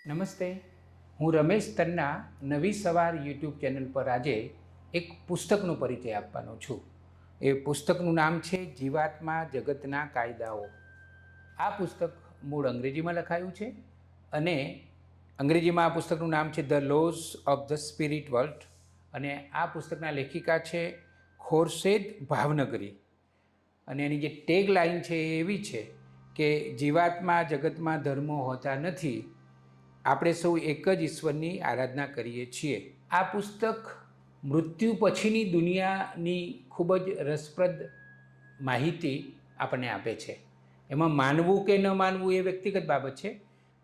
નમસ્તે, હું રમેશ તન્ના નવી સવાર યુટ્યુબ ચેનલ પર આજે એક પુસ્તકનો પરિચય આપવાનો છું. એ પુસ્તકનું નામ છે જીવાત્મા જગતના કાયદાઓ. આ પુસ્તક મૂળ અંગ્રેજીમાં લખાયું છે અને અંગ્રેજીમાં આ પુસ્તકનું નામ છે the lose of the spirit world અને આ પુસ્તકના લેખિકા છે ખોરશેદ ભાવનગરી. અને એની જે ટેગ લાઈન છે એ એવી છે કે જીવાત્મા જગતમાં ધર્મો હોતા નથી, આપણે સૌ એક જ ઈશ્વરની આરાધના કરીએ છીએ. આ પુસ્તક મૃત્યુ પછીની દુનિયાની ખૂબ જ રસપ્રદ માહિતી આપણને આપે છે. એમાં માનવું કે ન માનવું એ વ્યક્તિગત બાબત છે,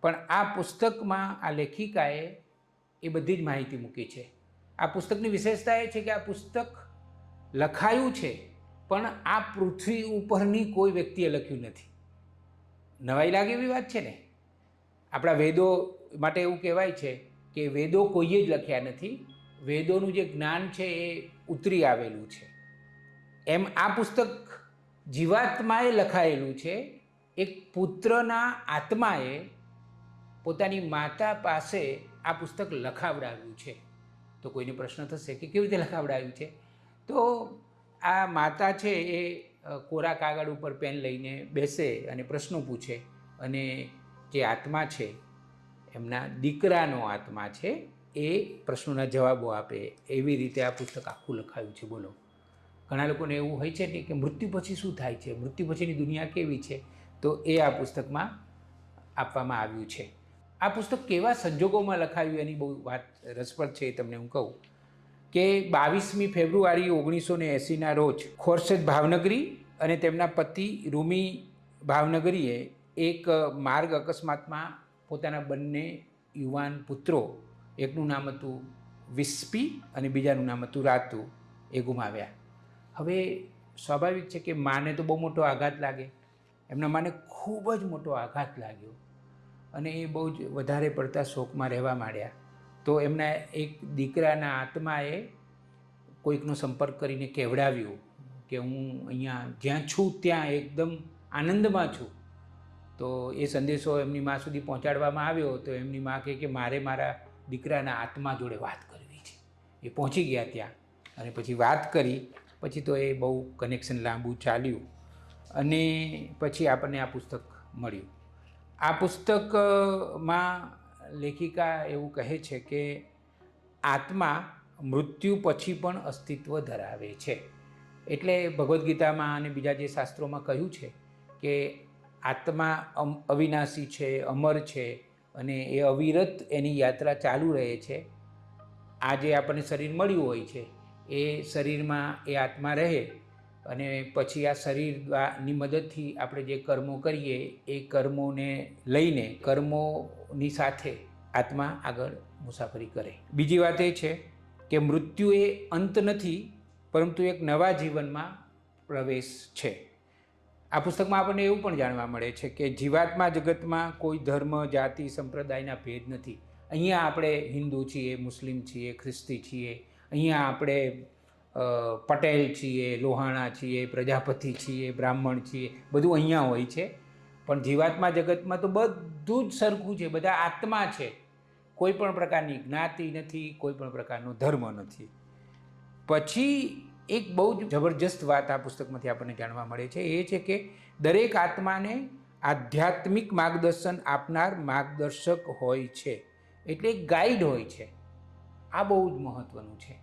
પણ આ પુસ્તકમાં આ લેખિકાએ એ બધી જ માહિતી મૂકી છે. આ પુસ્તકની વિશેષતા એ છે કે આ પુસ્તક લખાયું છે પણ આ પૃથ્વી ઉપરની કોઈ વ્યક્તિએ લખ્યું નથી. નવાઈ લાગે એવી વાત છે ને. આપણા વેદો માટે એવું કહેવાય છે કે વેદો કોઈએ જ લખ્યા નથી, વેદોનું જે જ્ઞાન છે એ ઉતરી આવેલું છે. એમ આ પુસ્તક જીવાત્માએ લખાયેલું છે. એક પુત્રના આત્માએ પોતાની માતા પાસે આ પુસ્તક લખાવડાવ્યું છે. તો કોઈને પ્રશ્ન થશે કે કેવી રીતે લખાવડાવ્યું છે? તો આ માતા છે એ કોરા કાગળ ઉપર પેન લઈને બેસે અને પ્રશ્નો પૂછે અને જે આત્મા છે, એમના દીકરાનો આત્મા છે, એ પ્રશ્નોના જવાબો આપે. એવી રીતે આ પુસ્તક આખું લખાયું છે. બોલો, ઘણા લોકોને એવું હોય છે ને કે મૃત્યુ પછી શું થાય છે, મૃત્યુ પછીની દુનિયા કેવી છે, તો એ આ પુસ્તકમાં આપવામાં આવ્યું છે. આ પુસ્તક કેવા સંજોગોમાં લખાયું એની બહુ વાત રસપ્રદ છે. એ તમને હું કહું કે 22મી ફેબ્રુઆરી 1980ના રોજ ખોરશેદ ભાવનગરી અને તેમના પતિ રૂમી ભાવનગરીએ એક માર્ગ અકસ્માતમાં પોતાના બંને યુવાન પુત્રો, એકનું નામ હતું વિસ્પી અને બીજાનું નામ હતું રાતુ, એ ગુમાવ્યા. હવે સ્વાભાવિક છે કે માને તો બહુ મોટો આઘાત લાગે. એમના માને ખૂબ જ મોટો આઘાત લાગ્યો અને એ બહુ જ વધારે પડતા શોકમાં રહેવા માંડ્યા. તો એમના એક દીકરાના આત્માએ કોઈકનો સંપર્ક કરીને કહેવડાવ્યું કે હું અહીંયા જ્યાં છું ત્યાં એકદમ આનંદમાં છું. તો એ સંદેશો એમની મા સુધી પહોંચાડવામાં આવ્યો. તો એમની મા કહે કે મારે મારા દીકરાના આત્મા જોડે વાત કરવી છે. એ પહોંચી ગયા ત્યાં અને પછી વાત કરી. પછી તો એ બહુ કનેક્શન લાંબુ ચાલ્યું અને પછી આપણને આ પુસ્તક મળ્યું. આ પુસ્તકમાં લેખિકા એવું કહે છે કે આત્મા મૃત્યુ પછી પણ અસ્તિત્વ ધરાવે છે. એટલે ભગવદ્ ગીતામાં અને બીજા જે શાસ્ત્રોમાં કહ્યું છે કે આત્મા અવિનાશી છે, અમર છે અને એ અવિરત એની યાત્રા ચાલુ રહે છે. આ જે આપણને શરીર મળ્યું હોય છે એ શરીરમાં એ આત્મા રહે અને પછી આ શરીરની મદદથી આપણે જે કર્મો કરીએ એ કર્મોને લઈને કર્મોની સાથે આત્મા આગળ મુસાફરી કરે. બીજી વાત એ છે કે મૃત્યુ એ અંત નથી, પરંતુ એક નવા જીવનમાં પ્રવેશ છે. આ પુસ્તકમાં આપણને એવું પણ જાણવા મળે છે કે જીવાત્મા જગતમાં કોઈ ધર્મ, જાતિ, સંપ્રદાયના ભેદ નથી. અહીંયા આપણે હિન્દુ છીએ, મુસ્લિમ છીએ, ખ્રિસ્તી છીએ, અહીંયા આપણે પટેલ છીએ, લોહાણા છીએ, પ્રજાપતિ છીએ, બ્રાહ્મણ છીએ, બધું અહીંયા હોય છે. પણ જીવાત્મા જગતમાં તો બધું જ સરખું છે. બધા આત્મા છે. કોઈ પણ પ્રકારની જ્ઞાતિ નથી, કોઈ પણ પ્રકારનો ધર્મ નથી. પછી એક બહુ જ જબરજસ્ત વાત આ પુસ્તકમાંથી આપણને જાણવા મળે છે. એ છે કે દરેક આત્માને આધ્યાત્મિક માર્ગદર્શન આપનાર માર્ગદર્શક હોય છે, એટલે એક ગાઈડ હોય છે. આ બહુ જ મહત્ત્વનું છે.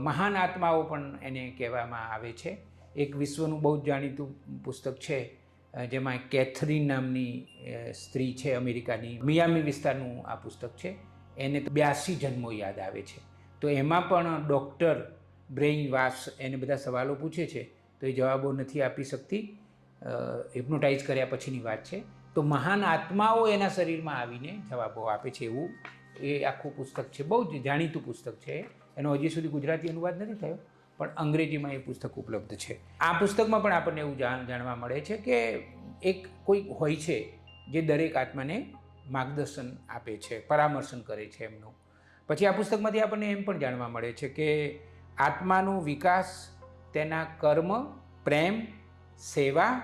મહાન આત્માઓ પણ એને કહેવામાં આવે છે. એક વિશ્વનું બહુ જ જાણીતું પુસ્તક છે જેમાં કેથરીન નામની સ્ત્રી છે અમેરિકાની, મિયામી વિસ્તારનું આ પુસ્તક છે. એને 82 જન્મો યાદ આવે છે. તો એમાં પણ ડૉક્ટર બ્રેઇન વાસ એને બધા સવાલો પૂછે છે તો એ જવાબો નથી આપી શકતી. હિપ્નોટાઇઝ કર્યા પછીની વાત છે. તો મહાન આત્માઓ એના શરીરમાં આવીને જવાબો આપે છે. એવું એ આખું પુસ્તક છે. બહુ જ જાણીતું પુસ્તક છે. એનો હજી સુધી ગુજરાતી અનુવાદ નથી થયો, પણ અંગ્રેજીમાં એ પુસ્તક ઉપલબ્ધ છે. આ પુસ્તકમાં પણ આપણને એવું જાણવા મળે છે કે એક કોઈ હોય છે જે દરેક આત્માને માર્ગદર્શન આપે છે, પરામર્શન કરે છે એમનું. પછી આ પુસ્તકમાંથી આપણને એમ પણ જાણવા મળે છે કે આત્માનો વિકાસ તેના કર્મ, પ્રેમ, સેવા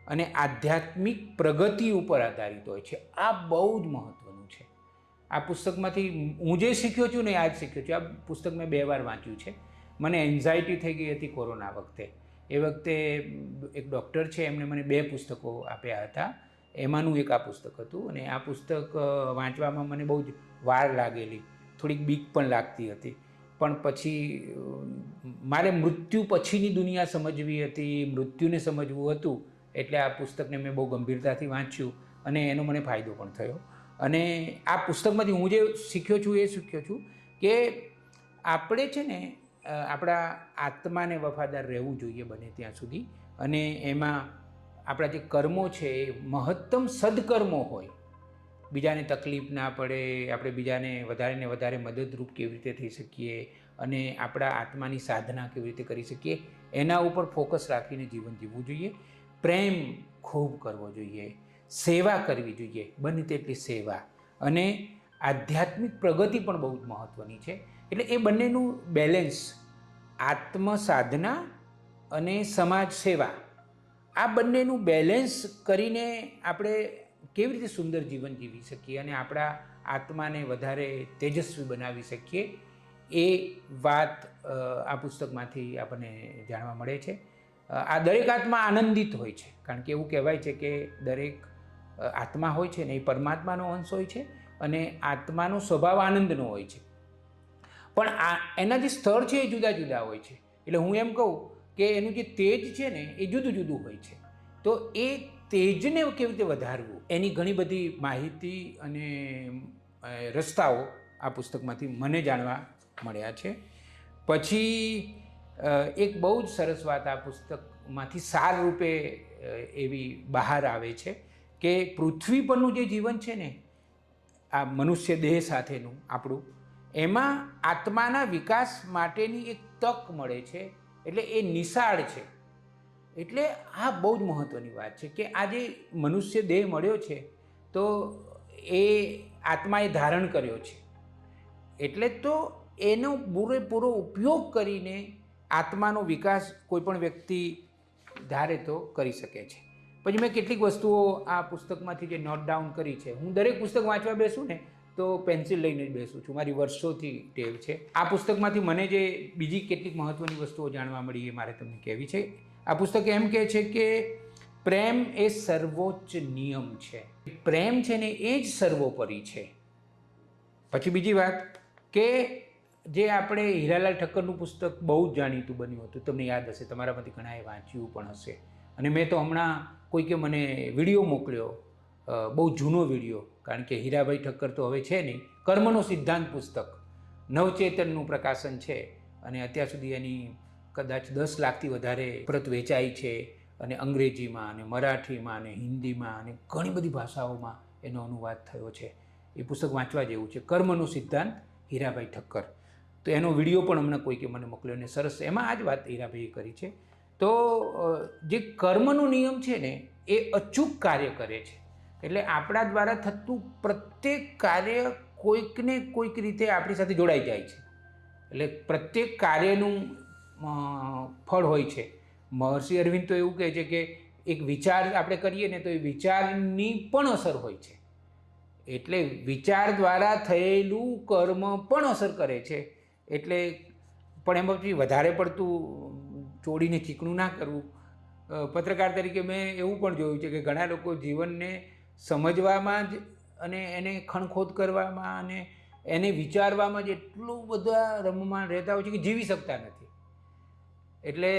અને આધ્યાત્મિક પ્રગતિ ઉપર આધારિત હોય છે. આ બહુ જ મહત્ત્વનું છે. આ પુસ્તકમાંથી હું જે શીખ્યો છું ને આ જ શીખ્યો છું. આ પુસ્તક મેં 2 વાર વાંચ્યું છે. મને એન્ઝાયટી થઈ ગઈ હતી કોરોના વખતે. એ વખતે એક ડૉક્ટર છે, એમણે મને 2 પુસ્તકો આપ્યા હતા. એમાંનું એક આ પુસ્તક હતું અને આ પુસ્તક વાંચવામાં મને બહુ જ વાર લાગેલી, થોડીક બીક પણ લાગતી હતી. પણ પછી મારે મૃત્યુ પછીની દુનિયા સમજવી હતી, મૃત્યુને સમજવું હતું, એટલે આ પુસ્તકને મેં બહુ ગંભીરતાથી વાંચ્યું અને એનો મને ફાયદો પણ થયો. અને આ પુસ્તકમાંથી હું જે શીખ્યો છું એ શીખ્યો છું કે આપણે છે ને આપણા આત્માને વફાદાર રહેવું જોઈએ બને ત્યાં સુધી. અને એમાં આપણા જે કર્મો છે એ મહત્તમ સદકર્મો હોય, બીજાને તકલીફ ના પડે, આપણે બીજાને વધારે ને વધારે મદદરૂપ કેવી રીતે થઈ શકીએ અને આપણા આત્માની સાધના કેવી રીતે કરી શકીએ, એના ઉપર ફોકસ રાખીને જીવન જીવવું જોઈએ. પ્રેમ ખૂબ કરવો જોઈએ, સેવા કરવી જોઈએ, બને તેટલી સેવા, અને આધ્યાત્મિક પ્રગતિ પણ બહુ જ મહત્ત્વની છે. એટલે એ બંનેનું બેલેન્સ, આત્મ સાધના અને સમાજ સેવા, આ બંનેનું બેલેન્સ કરીને આપણે કેવી રીતે સુંદર જીવન જીવી શકીએ અને આપણા આત્માને વધારે તેજસ્વી બનાવી શકીએ, એ વાત આ પુસ્તકમાંથી આપણને જાણવા મળે છે. આ દરેક આત્મા આનંદિત હોય છે, કારણ કે એવું કહેવાય છે કે દરેક આત્મા હોય છે ને એ પરમાત્માનો અંશ હોય છે અને આત્માનો સ્વભાવ આનંદનો હોય છે. પણ એના જે સ્તર છે એ જુદા જુદા હોય છે. એટલે હું એમ કહું કે એનું જે તેજ છે ને એ જુદું જુદું હોય છે. તો એ તેજને કેવી રીતે વધારવું, એની ઘણી બધી માહિતી અને રસ્તાઓ આ પુસ્તકમાંથી મને જાણવા મળ્યા છે. પછી એક બહુ જ સરસ વાત આ પુસ્તકમાંથી સાર રૂપે એવી બહાર આવે છે કે પૃથ્વી પરનું જે જીવન છે ને, આ મનુષ્ય દેહ સાથેનું આપણું, એમાં આત્માના વિકાસ માટેની એક તક મળે છે. એટલે એ નિશાળ છે. એટલે આ બહુ જ મહત્ત્વની વાત છે કે આ જે મનુષ્ય દેહ મળ્યો છે તો એ આત્માએ ધારણ કર્યો છે, એટલે તો એનો પૂરેપૂરો ઉપયોગ કરીને આત્માનો વિકાસ કોઈ પણ વ્યક્તિ ધારે તો કરી શકે છે. પછી મેં કેટલીક વસ્તુઓ આ પુસ્તકમાંથી જે નોટ ડાઉન કરી છે, હું દરેક પુસ્તક વાંચવા બેસું ને તો પેન્સિલ લઈને જ બેસું છું, મારી વર્ષોથી ટેવ છે. આ પુસ્તકમાંથી મને જે બીજી કેટલીક મહત્ત્વની વસ્તુઓ જાણવા મળી એ મારે તમને કહેવી છે. આ પુસ્તક એમ કહે છે કે પ્રેમ એ સર્વોચ્ચ નિયમ છે. પ્રેમ છે ને એ જ સર્વોપરી છે. પછી બીજી વાત કે જે આપણે હીરાલાલ ઠક્કરનું પુસ્તક બહુ જ જાણીતું બન્યું હતું, તમને યાદ હશે, તમારામાંથી ઘણાએ વાંચ્યું પણ હશે. અને મેં તો હમણાં કોઈકે મને વિડીયો મોકલ્યો, બહુ જૂનો વિડીયો, કારણ કે હીરાભાઈ ઠક્કર તો હવે છે નહીં. કર્મનો સિદ્ધાંત પુસ્તક નવચેતનનું પ્રકાશન છે અને અત્યાર સુધી એની કદાચ 10 લાખથી વધારે પ્રત વેચાઈ છે અને અંગ્રેજીમાં અને મરાઠીમાં અને હિન્દીમાં અને ઘણી બધી ભાષાઓમાં એનો અનુવાદ થયો છે. એ પુસ્તક વાંચવા જેવું છે, કર્મનો સિદ્ધાંત, હીરાભાઈ ઠક્કર. તો એનો વિડીયો પણ હમણાં કોઈકે મને મોકલ્યો અને સરસ, એમાં આ જ વાત હીરાભાઈએ કરી છે. તો જે કર્મનો નિયમ છે ને એ અચૂક કાર્ય કરે છે. એટલે આપણા દ્વારા થતું પ્રત્યેક કાર્ય કોઈકને કોઈક રીતે આપણી સાથે જોડાઈ જાય છે. એટલે પ્રત્યેક કાર્યનું ફળ હોય છે. મહર્ષિ અરવિંદ તો એવું કહે છે કે એક વિચાર આપણે કરીએ ને તો એ વિચારની પણ અસર હોય છે. એટલે વિચાર દ્વારા થયેલું કર્મ પણ અસર કરે છે. એટલે પણ એમાં પછી વધારે પડતું ચોડીને ચીકણું ના કરવું. પત્રકાર તરીકે મેં એવું પણ જોયું છે કે ઘણા લોકો જીવનને સમજવામાં જ અને એને ખણખોદ કરવામાં અને એને વિચારવામાં જ એટલું બધા રમમાં રહેતા હોય છે કે જીવી શકતા નથી. એટલે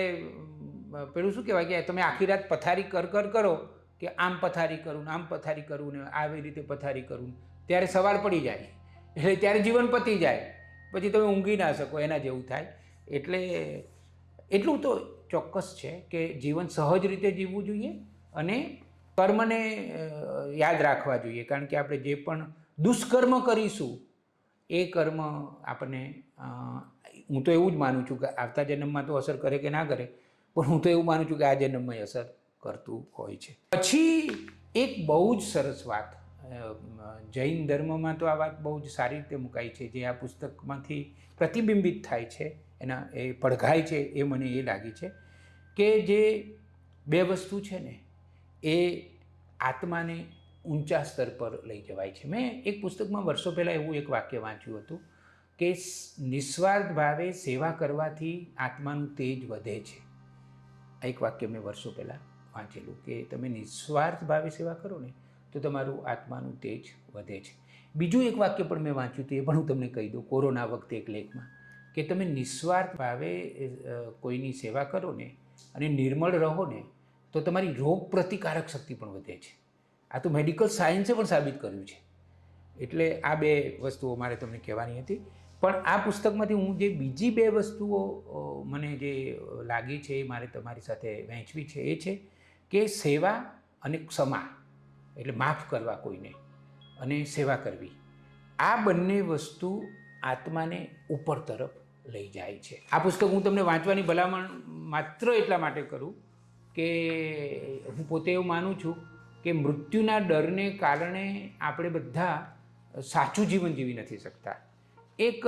પેલું શું કહેવાય કે તમે આખી રાત પથારી કરો કે આમ પથારી કરું ને આમ પથારી કરું ને આવી રીતે પથારી કરું, ત્યારે સવાર પડી જાય, એટલે ત્યારે જીવન પતી જાય, પછી તમે ઊંઘી ના શકો, એના જેવું થાય. એટલે એટલું તો ચોક્કસ છે કે જીવન સહજ રીતે જીવવું જોઈએ અને કર્મને યાદ રાખવા જોઈએ, કારણ કે આપણે જે પણ દુષ્કર્મ કરીશું એ કર્મ આપણને, હું તો એવું જ માનું છું કે આવતા જન્મમાં તો અસર કરે કે ના કરે, પણ હું તો એવું માનું છું કે આ જન્મમાં અસર કરતું હોય છે. પછી એક બહુ જ સરસ વાત, જૈન ધર્મમાં તો આ વાત બહુ જ સારી રીતે મુકાઈ છે, જે આ પુસ્તકમાંથી પ્રતિબિંબિત થાય છે, એના એ પડઘાય છે, એ મને એ લાગી છે કે જે 2 વસ્તુ છે ને એ આત્માને ઊંચા સ્તર પર લઈ જવાય છે. મેં એક પુસ્તકમાં વર્ષો પહેલાં એવું એક વાક્ય વાંચ્યું હતું કે નિસ્વાર્થ ભાવે સેવા કરવાથી આત્માનું તેજ વધે છે. આ એક વાક્ય મેં વર્ષો પહેલાં વાંચેલું કે તમે નિસ્વાર્થ ભાવે સેવા કરો ને તો તમારું આત્માનું તેજ વધે છે. બીજું એક વાક્ય પણ મેં વાંચ્યું હતું, એ પણ હું તમને કહી દઉં, કોરોના વખતે એક લેખમાં, કે તમે નિસ્વાર્થ ભાવે કોઈની સેવા કરો ને અને નિર્મળ રહો ને તો તમારી રોગ પ્રતિકારક શક્તિ પણ વધે છે. આ તો મેડિકલ સાયન્સે પણ સાબિત કર્યું છે. એટલે આ બે વસ્તુઓ મારે તમને કહેવાની હતી. પણ આ પુસ્તકમાંથી હું જે બીજી બે વસ્તુઓ મને જે લાગી છે એ મારે તમારી સાથે વહેંચવી છે, એ છે કે સેવા અને ક્ષમા, એટલે માફ કરવા કોઈને અને સેવા કરવી, આ બંને વસ્તુ આત્માને ઉપર તરફ લઈ જાય છે. આ પુસ્તક હું તમને વાંચવાની ભલામણ માત્ર એટલા માટે કરું કે હું પોતે એવું માનું છું કે મૃત્યુના ડરને કારણે આપણે બધા સાચું જીવન જીવી નથી શકતા. એક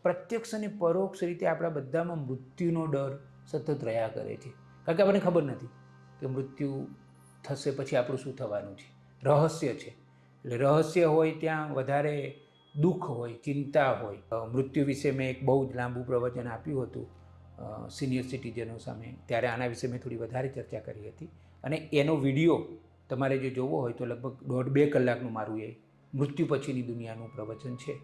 પ્રત્યક્ષ અને પરોક્ષ રીતે આપણા બધામાં મૃત્યુનો ડર સતત રહ્યા કરે છે, કારણ કે આપણને ખબર નથી કે મૃત્યુ થશે પછી આપણું શું થવાનું છે. રહસ્ય છે, એટલે રહસ્ય હોય ત્યાં વધારે દુઃખ હોય, ચિંતા હોય. મૃત્યુ વિશે મેં એક બહુ જ લાંબુ પ્રવચન આપ્યું હતું સિનિયર સિટીઝનો સામે, ત્યારે આના વિશે મેં થોડી વધારે ચર્ચા કરી હતી. અને એનો વિડીયો તમારે જો જોવો હોય તો લગભગ 1.5-2 કલાકનું મારું એ મૃત્યુ પછીની દુનિયાનું પ્રવચન છે.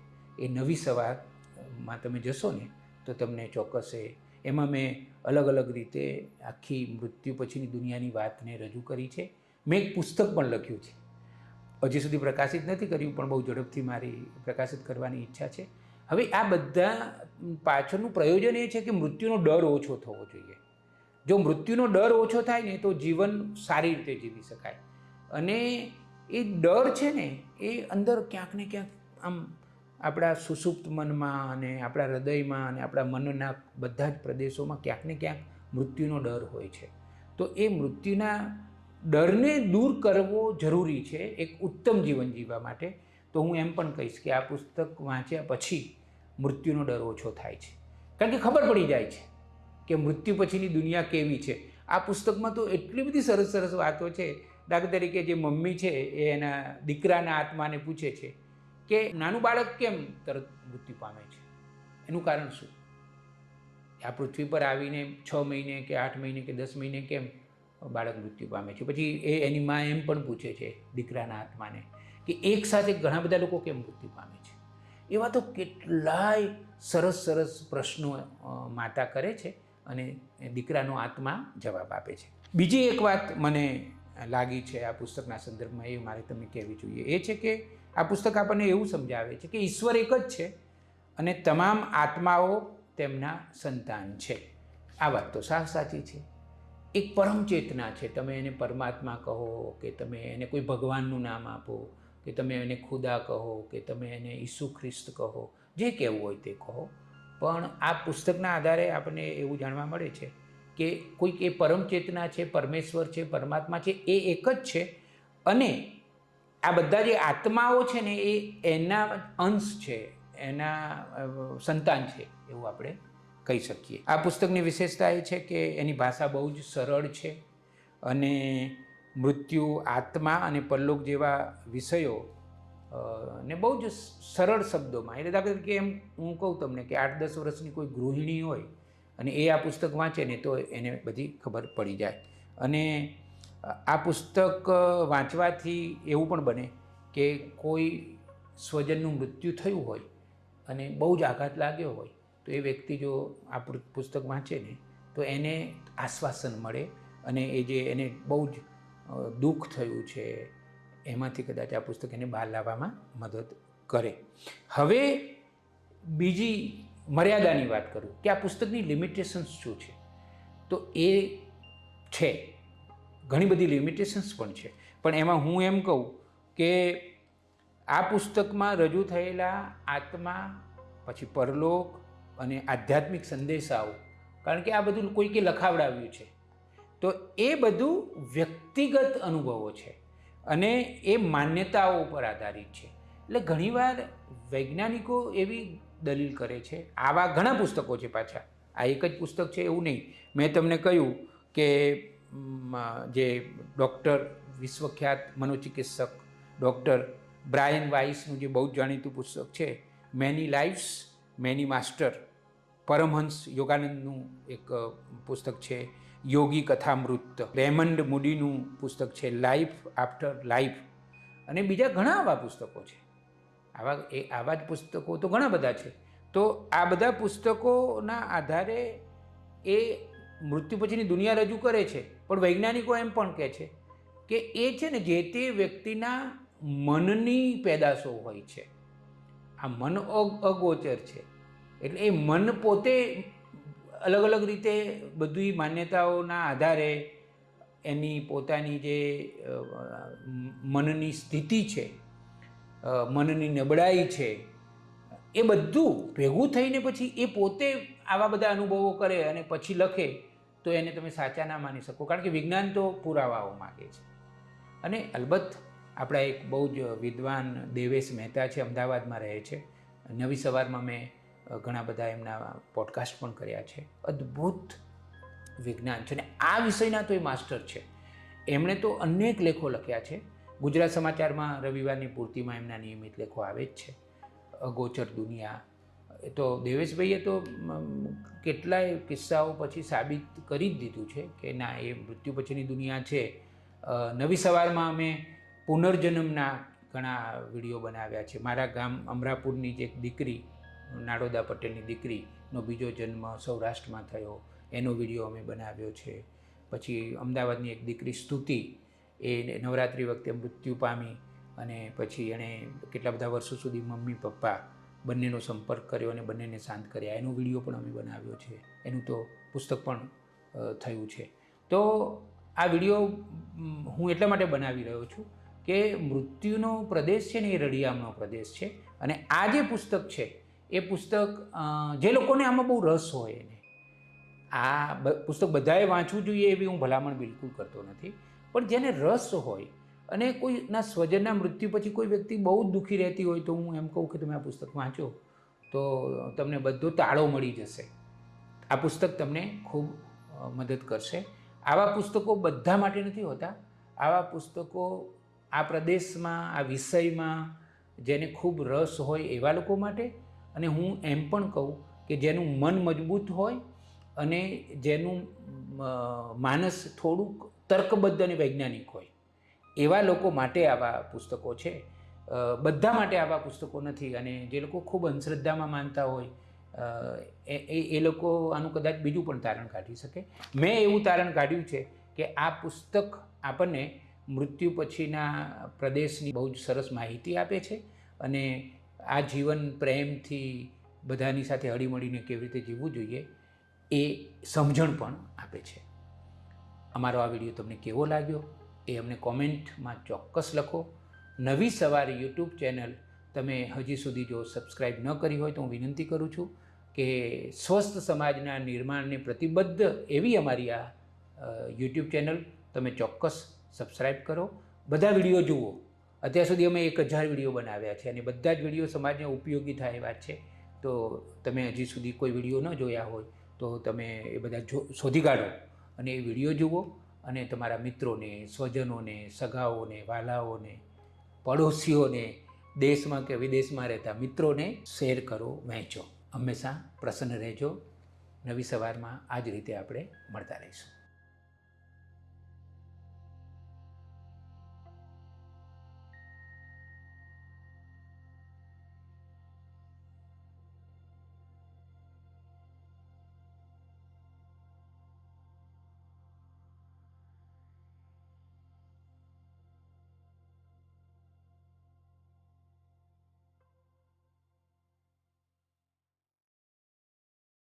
એ નવી સવારમાં તમે જશો ને તો તમને ચોક્કસ એમાં મેં અલગ અલગ રીતે આખી મૃત્યુ પછીની દુનિયાની વાતને રજૂ કરી છે. મેં એક પુસ્તક પણ લખ્યું છે, હજી સુધી પ્રકાશિત નથી કર્યું, પણ બહુ ઝડપથી મારી પ્રકાશિત કરવાની ઈચ્છા છે. હવે આ બધા પાછળનું પ્રયોજન એ છે કે મૃત્યુનો ડર ઓછો થવો જોઈએ. જો મૃત્યુનો ડર ઓછો થાય ને તો જીવન સારી રીતે જીવી શકાય. અને એ ડર છે ને એ અંદર ક્યાંક ને ક્યાંક આમ આપણા સુષુપ્ત મનમાં અને આપણા હૃદયમાં અને આપણા મનના બધા જ પ્રદેશોમાં ક્યાંક ને ક્યાંક મૃત્યુનો ડર હોય છે. તો એ મૃત્યુના ડરને દૂર કરવો જરૂરી છે એક ઉત્તમ જીવન જીવવા માટે. તો હું એમ પણ કહીશ કે આ પુસ્તક વાંચ્યા પછી મૃત્યુનો ડર ઓછો થાય છે, કારણ કે ખબર પડી જાય છે કે મૃત્યુ પછીની દુનિયા કેવી છે. આ પુસ્તકમાં તો એટલી બધી સરસ સરસ વાતો છે. દાખલા તરીકે જે મમ્મી છે એ એના દીકરાના આત્માને પૂછે છે કે નાનું બાળક કેમ તરત મૃત્યુ પામે છે, એનું કારણ શું? આ પૃથ્વી પર આવીને 6 મહિને કે 8 મહિને કે 10 મહિને કેમ બાળક મૃત્યુ પામે છે? પછી એની મા એમ પણ પૂછે છે દીકરાના આત્માને કે એક સાથે ઘણા બધા લોકો કેમ મૃત્યુ પામે છે? એવા તો કેટલાય સરસ સરસ પ્રશ્નો માતા કરે છે અને દીકરાનો આત્મા જવાબ આપે છે. બીજી એક વાત મને લાગી છે આ પુસ્તકના સંદર્ભમાં, એ મારે તમને કહેવી જોઈએ. એ છે કે આ પુસ્તક આપણને એવું સમજાવે છે કે ઈશ્વર એક જ છે અને તમામ આત્માઓ તેમના સંતાન છે. આ વાત તો સાચી છે. એક પરમ ચેતના છે, તમે એને પરમાત્મા કહો કે તમે એને કોઈ ભગવાનનું નામ આપો કે તમે એને ખુદા કહો કે તમે એને ઈસુ ખ્રિસ્ત કહો, જે કહેવું હોય તે કહો, પણ આ પુસ્તકના આધારે આપણને એવું જાણવા મળે છે કે કોઈક એ પરમ ચેતના છે, પરમેશ્વર છે, પરમાત્મા છે, એ એક જ છે. અને આ બધા જે આત્માઓ છે ને એ એના અંશ છે, એના સંતાન છે, એવું આપણે કહી શકીએ. આ પુસ્તકની વિશેષતા એ છે કે એની ભાષા બહુ જ સરળ છે અને મૃત્યુ, આત્મા અને પરલોક જેવા વિષયો ને બહુ જ સરળ શબ્દોમાં, એટલે દાખલા તરીકે એમ હું કહું તમને કે 8-10 વર્ષની કોઈ ગૃહિણી હોય અને એ આ પુસ્તક વાંચે ને તો એને બધી ખબર પડી જાય. અને આ પુસ્તક વાંચવાથી એવું પણ બને કે કોઈ સ્વજનનું મૃત્યુ થયું હોય અને બહુ જ આઘાત લાગ્યો હોય તો એ વ્યક્તિ જો આ પુસ્તક વાંચે ને તો એને આશ્વાસન મળે અને એ જે એને બહુ જ દુઃખ થયું છે એમાંથી કદાચ આ પુસ્તક એને બહાર લાવવામાં મદદ કરે. હવે બીજી મર્યાદાની વાત કરું કે આ પુસ્તકની લિમિટેશન્સ શું છે, તો એ છે ઘણી બધી લિમિટેશન્સ પણ છે. પણ એમાં હું એમ કહું કે આ પુસ્તકમાં રજૂ થયેલા આત્મા, પછી પરલોક અને આધ્યાત્મિક સંદેશાઓ, કારણ કે આ બધું કોઈકે લખાવડાવ્યું છે, તો એ બધું વ્યક્તિગત અનુભવો છે અને એ માન્યતાઓ ઉપર આધારિત છે. એટલે ઘણીવાર વૈજ્ઞાનિકો એવી દલીલ કરે છે, આવા ઘણા પુસ્તકો છે પાછા, આ એક જ પુસ્તક છે એવું નહીં. મેં તમને કહ્યું કે જે ડૉક્ટર વિશ્વખ્યાત મનોચિકિત્સક ડૉક્ટર બ્રાયન વાઇસનું જે બહુ જ જાણીતું પુસ્તક છે many lives many master, Paramahansa યોગાનંદનું એક પુસ્તક છે યોગી કથામૃત, રેમન્ડ મૂડીનું પુસ્તક છે લાઈફ આફ્ટર લાઈફ, અને બીજા ઘણા આવા પુસ્તકો છે. આવા જ પુસ્તકો તો ઘણા બધા છે. તો આ બધા પુસ્તકોના આધારે એ મૃત્યુ પછીની દુનિયા રજૂ કરે છે, પણ વૈજ્ઞાનિકો એમ પણ કહે છે કે એ છે ને જે તે વ્યક્તિના મનની પેદાશો હોય છે. આ મન અગોચર છે, એટલે એ મન પોતે અલગ અલગ રીતે બધી માન્યતાઓના આધારે એની પોતાની જે મનની સ્થિતિ છે, મનની નબળાઈ છે, એ બધું ભેગું થઈને પછી એ પોતે આવા બધા અનુભવો કરે અને પછી લખે, તો એને તમે સાચા ના માની શકો, કારણ કે વિજ્ઞાન તો પુરાવાઓ માગે છે. અને અલબત્ત આપણા એક બહુ જ વિદ્વાન દેવેશ મહેતા છે, અમદાવાદમાં રહે છે. નવી સવારમાં મેં ઘણા બધા એમના પોડકાસ્ટ પણ કર્યા છે. અદ્ભુત વિજ્ઞાન છે, અને આ વિષયના તો એ માસ્ટર છે. એમણે તો અનેક લેખો લખ્યા છે. ગુજરાત સમાચારમાં રવિવારની પૂર્તિમાં એમના નિયમિત લેખો આવે જ છે. અગોચર દુનિયા, એ તો દેવેશભાઈએ તો કેટલાય કિસ્સાઓ પછી સાબિત કરી જ દીધું છે કે ના, એ મૃત્યુ પછીની દુનિયા છે. નવી સવારમાં અમે પુનર્જન્મના ઘણા વિડીયો બનાવ્યા છે. મારા ગામ અમરાપુરની જે એક દીકરી, નાડોદા પટેલની દીકરીનો બીજો જન્મ સૌરાષ્ટ્રમાં થયો, એનો વિડીયો અમે બનાવ્યો છે. પછી અમદાવાદની એક દીકરી સ્તુતિ, એ નવરાત્રિ વખતે મૃત્યુ પામી અને પછી એણે કેટલા બધા વર્ષો સુધી મમ્મી પપ્પા બંનેનો સંપર્ક કર્યો અને બંનેને શાંત કર્યા, એનો વિડીયો પણ અમે બનાવ્યો છે. એનું તો પુસ્તક પણ થયું છે. તો આ વિડીયો હું એટલા માટે બનાવી રહ્યો છું કે મૃત્યુનો પ્રદેશ છે ને એ રળિયામણો પ્રદેશ છે. અને આ જે પુસ્તક છે એ પુસ્તક જે લોકોને આમાં બહુ રસ હોય એને, આ પુસ્તક બધાએ વાંચવું જોઈએ એવી હું ભલામણ બિલકુલ કરતો નથી, પણ જેને રસ હોય અને કોઈના સ્વજનના મૃત્યુ પછી કોઈ વ્યક્તિ બહુ જ દુઃખી રહેતી હોય, તો હું એમ કહું કે તમે આ પુસ્તક વાંચો તો તમને બધો તાળો મળી જશે. આ પુસ્તક તમને ખૂબ મદદ કરશે. આવા પુસ્તકો બધા માટે નથી હોતા. આવા પુસ્તકો આ પ્રદેશમાં, આ વિષયમાં જેને ખૂબ રસ હોય એવા લોકો માટે, અને હું એમ પણ કહું કે જેનું મન મજબૂત હોય અને જેનું માનસ થોડુંક તર્કબદ્ધ અને વૈજ્ઞાનિક હોય, એવા લોકો માટે આવા પુસ્તકો છે. બધા માટે આવા પુસ્તકો નથી. અને જે લોકો ખૂબ અંધશ્રદ્ધામાં માનતા હોય એ લોકો આનું કદાચ બીજું પણ તારણ કાઢી શકે. મેં એવું તારણ કાઢ્યું છે કે આ પુસ્તક આપણને મૃત્યુ પછીના પ્રદેશની બહુ જ સરસ માહિતી આપે છે, અને આ જીવન પ્રેમથી બધાની સાથે હળીમળીને કેવી રીતે જીવવું જોઈએ એ સમજણ પણ આપે છે. અમારો આ વિડીયો તમને કેવો લાગ્યો એ અમને કોમેન્ટમાં ચોક્કસ લખો. નવી સવાર યુટ્યુબ ચેનલ તમે હજી સુધી જો સબસ્ક્રાઈબ ન કરી હોય તો હું વિનંતી કરું છું કે સ્વસ્થ સમાજના નિર્માણને પ્રતિબદ્ધ એવી અમારી આ યુટ્યુબ ચેનલ તમે ચોક્કસ સબસ્ક્રાઈબ કરો. બધા વિડીયો જુઓ. અત્યાર સુધી અમે 1000 વિડીયો બનાવ્યા છે, અને બધા જ વિડીયો સમાજને ઉપયોગી થાય એવા છે. તો તમે હજી સુધી કોઈ વિડીયો ન જોયા હોય તો તમે એ બધા શોધી કાઢો અને એ વિડીયો જુઓ, અને તમારા મિત્રોને, સ્વજનોને, સગાઓને, વાલાઓને, પડોશીઓને, દેશમાં કે વિદેશમાં રહેતા મિત્રોને શેર કરો, વહેંચો. હંમેશા પ્રસન્ન રહેજો. નવી સવારમાં આ જ રીતે આપણે મળતા રહીશું.